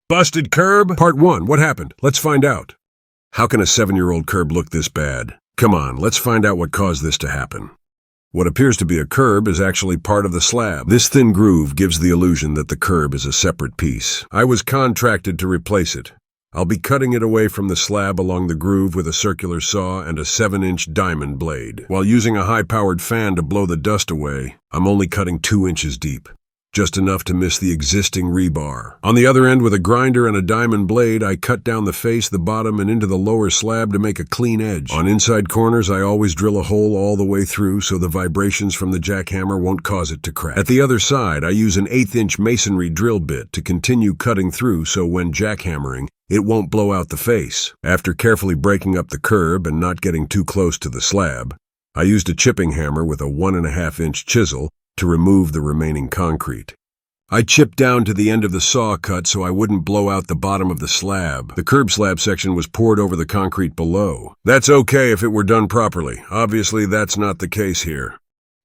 Busted curb? Part 1. What happened? Let's find out. How can a 7-year-old curb look this bad? Come on, let's find out what caused this to happen. What appears to be a curb is actually part of the slab. This thin groove gives the illusion that the curb is a separate piece. I was contracted to replace it. I'll be cutting it away from the slab along the groove with a circular saw and a 7-inch diamond blade. While using a high-powered fan to blow the dust away, I'm only cutting 2 inches deep. Just enough to miss the existing rebar. On the other end, with a grinder and a diamond blade, I cut down the face, the bottom, and into the lower slab to make a clean edge. On inside corners, I always drill a hole all the way through so the vibrations from the jackhammer won't cause it to crack. At the other side, I use an 1/8-inch masonry drill bit to continue cutting through so when jackhammering, it won't blow out the face. After carefully breaking up the curb and not getting too close to the slab, I used a chipping hammer with a 1.5-inch chisel to remove the remaining concrete. I chipped down to the end of the saw cut so I wouldn't blow out the bottom of the slab. The curb slab section was poured over the concrete below. That's okay if it were done properly. Obviously, that's not the case here.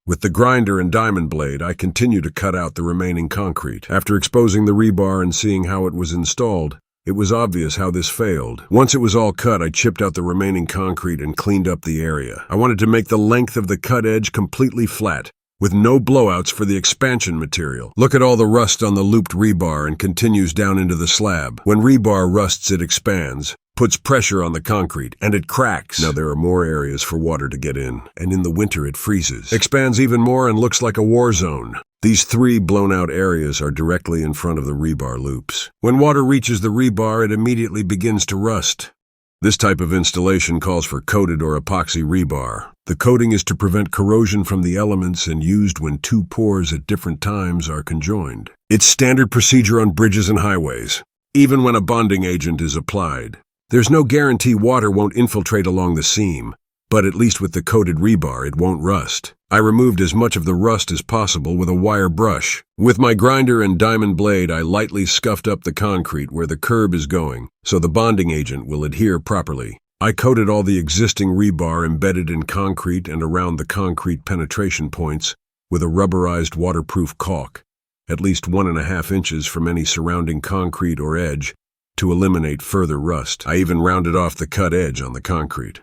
With the grinder and diamond blade, I continued to cut out the remaining concrete. After exposing the rebar and seeing how it was installed, it was obvious how this failed. Once it was all cut, I chipped out the remaining concrete and cleaned up the area. I wanted to make the length of the cut edge completely flat, with no blowouts for the expansion material. Look at all the rust on the looped rebar and continues down into the slab. When rebar rusts, it expands, puts pressure on the concrete, and it cracks. Now there are more areas for water to get in, and in the winter it freezes. Expands even more and looks like a war zone. These 3 blown-out areas are directly in front of the rebar loops. When water reaches the rebar, it immediately begins to rust. This type of installation calls for coated or epoxy rebar. The coating is to prevent corrosion from the elements and used when 2 pores at different times are conjoined. It's standard procedure on bridges and highways, even when a bonding agent is applied. There's no guarantee water won't infiltrate along the seam, but at least with the coated rebar, it won't rust. I removed as much of the rust as possible with a wire brush. With my grinder and diamond blade, I lightly scuffed up the concrete where the curb is going, so the bonding agent will adhere properly. I coated all the existing rebar embedded in concrete and around the concrete penetration points with a rubberized waterproof caulk, at least 1.5 inches from any surrounding concrete or edge, to eliminate further rust. I even rounded off the cut edge on the concrete.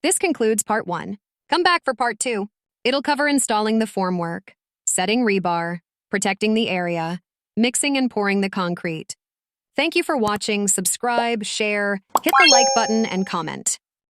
This concludes part 1. Come back for part 2. It'll cover installing the formwork, setting rebar, protecting the area, mixing and pouring the concrete. Thank you for watching. Subscribe, share, hit the like button, and comment.